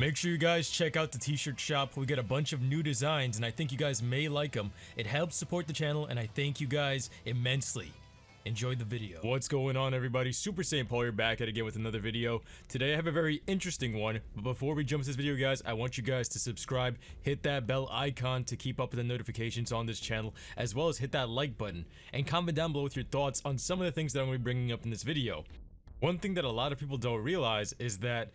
Make sure you guys check out the t-shirt shop. We get a bunch of new designs and I think you guys may like them. It helps support the channel and I thank you guys immensely. Enjoy the video. What's going on, everybody? Super Saiyan Paul here, back at it again with another video. Today I have a very interesting one, but before we jump to this video, guys, I want you guys to subscribe, hit that bell icon to keep up with the notifications on this channel, as well as hit that like button, and comment down below with your thoughts on some of the things that I'm going to be bringing up in this video. One thing that a lot of people don't realize is that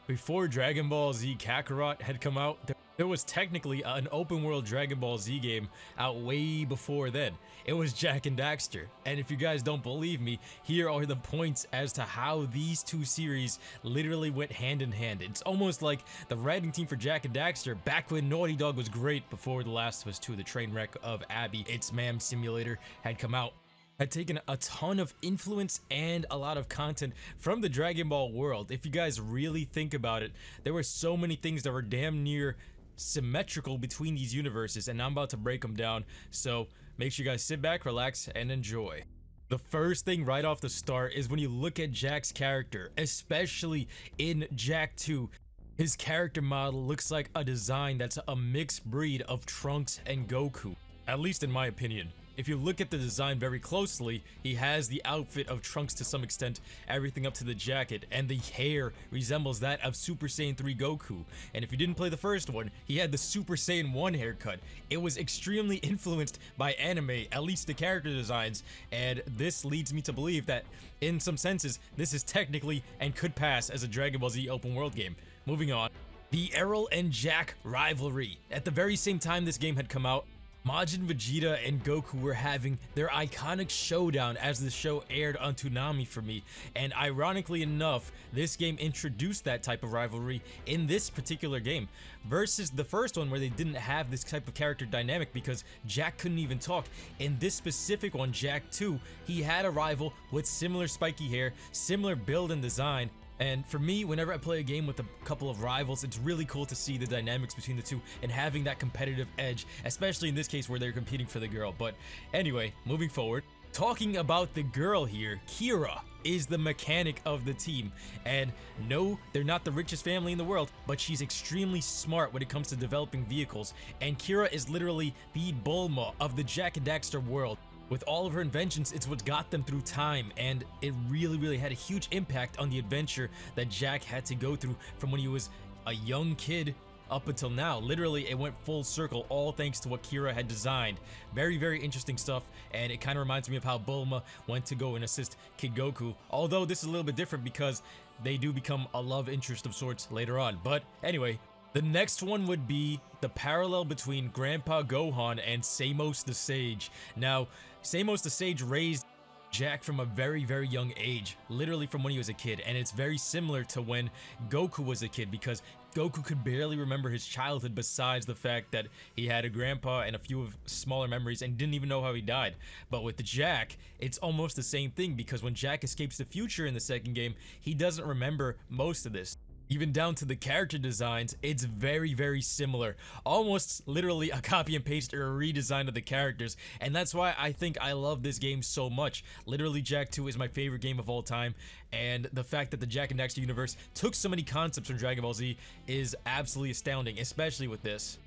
before Dragon Ball Z Kakarot had come out, there was technically an open world Dragon Ball Z game out way before then. It was Jak and Daxter. And if you guys don't believe me, here are the points as to how these two series literally went hand in hand. It's almost like the writing team for Jak and Daxter back when Naughty Dog was great before The Last of Us 2, the train wreck of Abby, It's Ma'am Simulator, had come out, had taken a ton of influence and a lot of content from the Dragon Ball world. If you guys really think about it, there were so many things that were damn near symmetrical between these universes, and I'm about to break them down, so make sure you guys sit back, relax, and enjoy. The first thing right off the start is when you look at Jak's character, especially in Jak 2. His character model looks like a design that's a mixed breed of Trunks and Goku, at least in my opinion. If you look at the design very closely, he has the outfit of Trunks to some extent, everything up to the jacket, and the hair resembles that of Super Saiyan 3 Goku. And if you didn't play the first one, he had the Super Saiyan 1 haircut. It was extremely influenced by anime, at least the character designs, and this leads me to believe that, in some senses, this is technically and could pass as a Dragon Ball Z open world game. Moving on. The Errol and Jak rivalry. At the very same time this game had come out, Majin Vegeta and Goku were having their iconic showdown as the show aired on Toonami for me, and ironically enough, this game introduced that type of rivalry in this particular game, versus the first one where they didn't have this type of character dynamic because Jak couldn't even talk. In this specific one, Jak 2, he had a rival with similar spiky hair, similar build and design. And for me, whenever I play a game with a couple of rivals, it's really cool to see the dynamics between the two and having that competitive edge, especially in this case where they're competing for the girl. But anyway, moving forward, talking about the girl here, Keira is the mechanic of the team. And no, they're not the richest family in the world, but she's extremely smart when it comes to developing vehicles. And Keira is literally the Bulma of the Jak and Daxter world. With all of her inventions, it's what got them through time, and it really had a huge impact on the adventure that Jak had to go through from when he was a young kid up until now. Literally, it went full circle, all thanks to what Keira had designed. Very interesting stuff, and it kind of reminds me of how Bulma went to go and assist Kid Goku, although this is a little bit different because they do become a love interest of sorts later on. But anyway, the next one would be the parallel between Grandpa Gohan and Samos the Sage. Now, Samos the Sage raised Jak from a very young age, literally from when he was a kid, and it's very similar to when Goku was a kid because Goku could barely remember his childhood besides the fact that he had a grandpa and a few of smaller memories and didn't even know how he died. But with Jak, it's almost the same thing because when Jak escapes the future in the second game, he doesn't remember most of this. Even down to the character designs, it's very similar. Almost literally a copy and paste or a redesign of the characters, and that's why I think I love this game so much. Literally, Jak 2 is my favorite game of all time, and the fact that the Jak and Daxter universe took so many concepts from Dragon Ball Z is absolutely astounding, especially with this.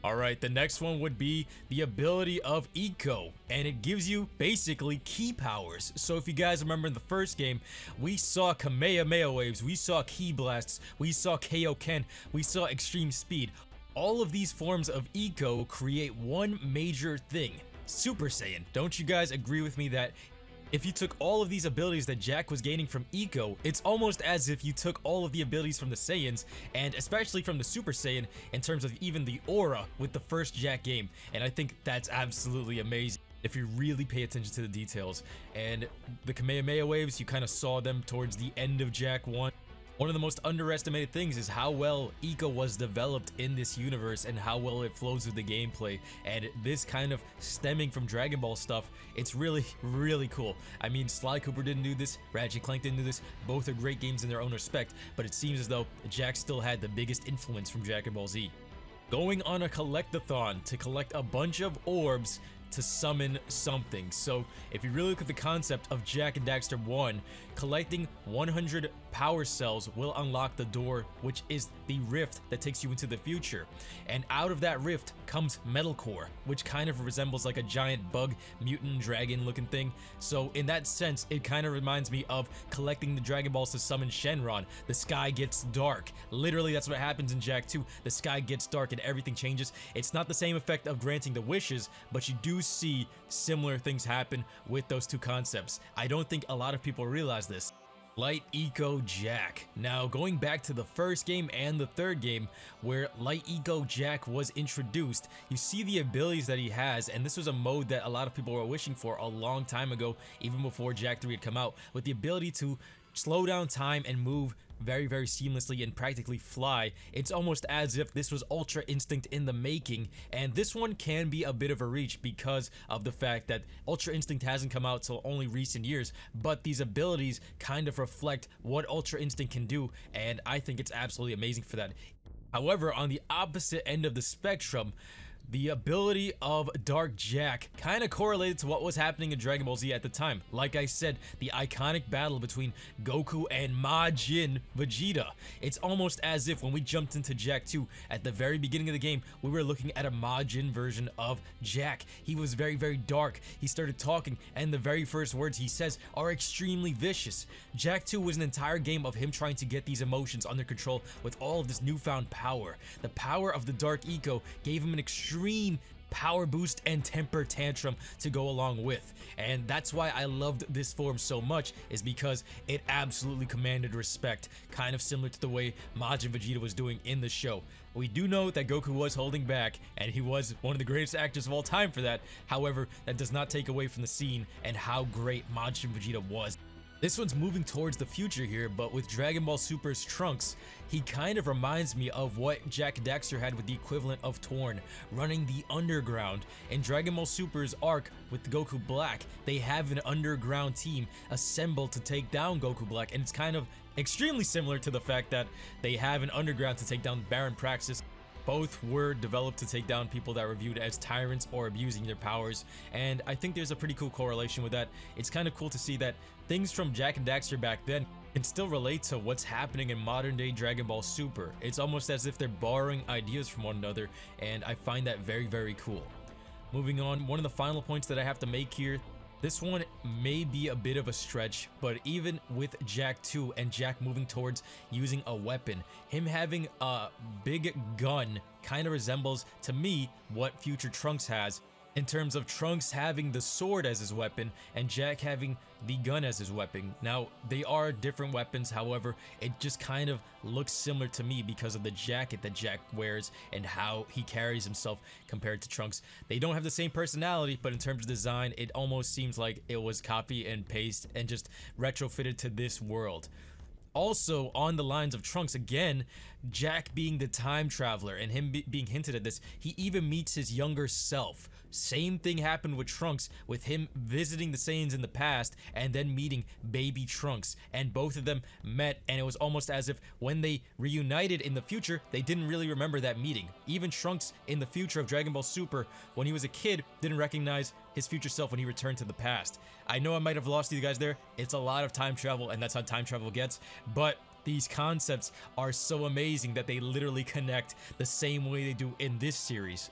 Alright, the next one would be the ability of Eco, and it gives you basically ki powers. So if you guys remember in the first game, we saw Kamehameha waves, we saw ki blasts, we saw Kaioken, we saw extreme speed. All of these forms of Eco create one major thing, Super Saiyan. Don't you guys agree with me that if you took all of these abilities that Jak was gaining from Eco, it's almost as if you took all of the abilities from the Saiyans, and especially from the Super Saiyan, in terms of even the aura with the first Jak game, and I think that's absolutely amazing if you really pay attention to the details. And the Kamehameha waves, you kind of saw them towards the end of Jak 1. One of the most underestimated things is how well Eco was developed in this universe and how well it flows with the gameplay. And this kind of stemming from Dragon Ball stuff, it's really cool. I mean, Sly Cooper didn't do this, Ratchet & Clank didn't do this, both are great games in their own respect, but it seems as though Jak still had the biggest influence from Dragon Ball Z. Going on a collectathon to collect a bunch of orbs to summon something. So if you really look at the concept of Jak and Daxter 1, collecting 100 power cells will unlock the door, which is the rift that takes you into the future. And out of that rift comes Metal Core, which kind of resembles like a giant bug, mutant dragon looking thing. So in that sense, it kind of reminds me of collecting the Dragon Balls to summon Shenron. The sky gets dark. Literally, that's what happens in Jak 2. The sky gets dark and everything changes. It's not the same effect of granting the wishes, but you do see similar things happen with those two concepts. I don't think a lot of people realize this. Light Eco Jak. Now, going back to the first game and the third game, where Light Eco Jak was introduced, you see the abilities that he has, and this was a mode that a lot of people were wishing for a long time ago, even before Jak 3 had come out, with the ability to slow down time and move very seamlessly and practically fly. It's almost as if this was Ultra Instinct in the making, and this one can be a bit of a reach because of the fact that Ultra Instinct hasn't come out till only recent years, but these abilities kind of reflect what Ultra Instinct can do, and I think it's absolutely amazing for that. However, on the opposite end of the spectrum, the ability of Dark Jak kind of correlated to what was happening in Dragon Ball Z at the time. Like I said, the iconic battle between Goku and Majin Vegeta. It's almost as if when we jumped into Jak 2, at the very beginning of the game, we were looking at a Majin version of Jak. He was very dark. He started talking, and the very first words he says are extremely vicious. Jak 2 was an entire game of him trying to get these emotions under control with all of this newfound power. The power of the Dark Eco gave him an extreme power boost and temper tantrum to go along with, and that's why I loved this form so much, is because it absolutely commanded respect, kind of similar to the way Majin Vegeta was doing in the show. We do know that Goku was holding back, and he was one of the greatest actors of all time for that. However, that does not take away from the scene and how great Majin Vegeta was. This one's moving towards the future here, but with Dragon Ball Super's Trunks, he kind of reminds me of what Jak and Daxter had with the equivalent of Torn, running the underground. In Dragon Ball Super's arc with Goku Black, they have an underground team assembled to take down Goku Black, and it's kind of extremely similar to the fact that they have an underground to take down Baron Praxis. Both were developed to take down people that were viewed as tyrants or abusing their powers, and I think there's a pretty cool correlation with that. It's kind of cool to see that things from Jak and Daxter back then can still relate to what's happening in modern day Dragon Ball Super. It's almost as if they're borrowing ideas from one another, and I find that very cool. Moving on, one of the final points that I have to make here, this one may be a bit of a stretch, but even with Jak 2 and Jak moving towards using a weapon, him having a big gun kind of resembles, to me, what future Trunks has, in terms of Trunks having the sword as his weapon and Jak having the gun as his weapon. Now, they are different weapons, however, it just kind of looks similar to me because of the jacket that Jak wears and how he carries himself compared to Trunks. They don't have the same personality, but in terms of design, it almost seems like it was copy and paste and just retrofitted to this world. Also, on the lines of Trunks again, Jak being the time traveler and him being hinted at this, he even meets his younger self. Same thing happened with Trunks, with him visiting the Saiyans in the past and then meeting baby Trunks, and both of them met, and it was almost as if when they reunited in the future, they didn't really remember that meeting. Even Trunks in the future of Dragon Ball Super, when he was a kid, didn't recognize his future self when he returned to the past. I know I might have lost you guys there. It's a lot of time travel, and that's how time travel gets, but these concepts are so amazing that they literally connect the same way they do in this series.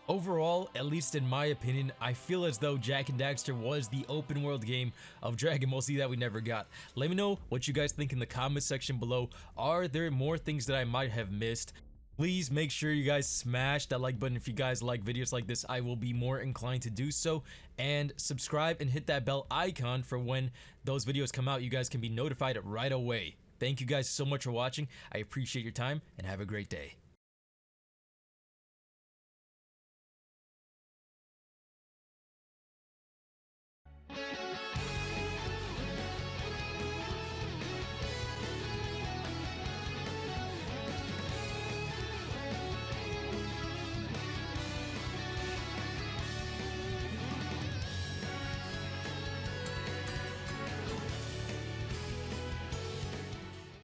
Overall, at least in my opinion, I feel as though Jak and Daxter was the open world game of Dragon Ball Z that we never got. Let me know what you guys think in the comment section below. Are there more things that I might have missed? Please make sure you guys smash that like button if you guys like videos like this. I will be more inclined to do so. And subscribe and hit that bell icon for when those videos come out. You guys can be notified right away. Thank you guys so much for watching. I appreciate your time and have a great day. You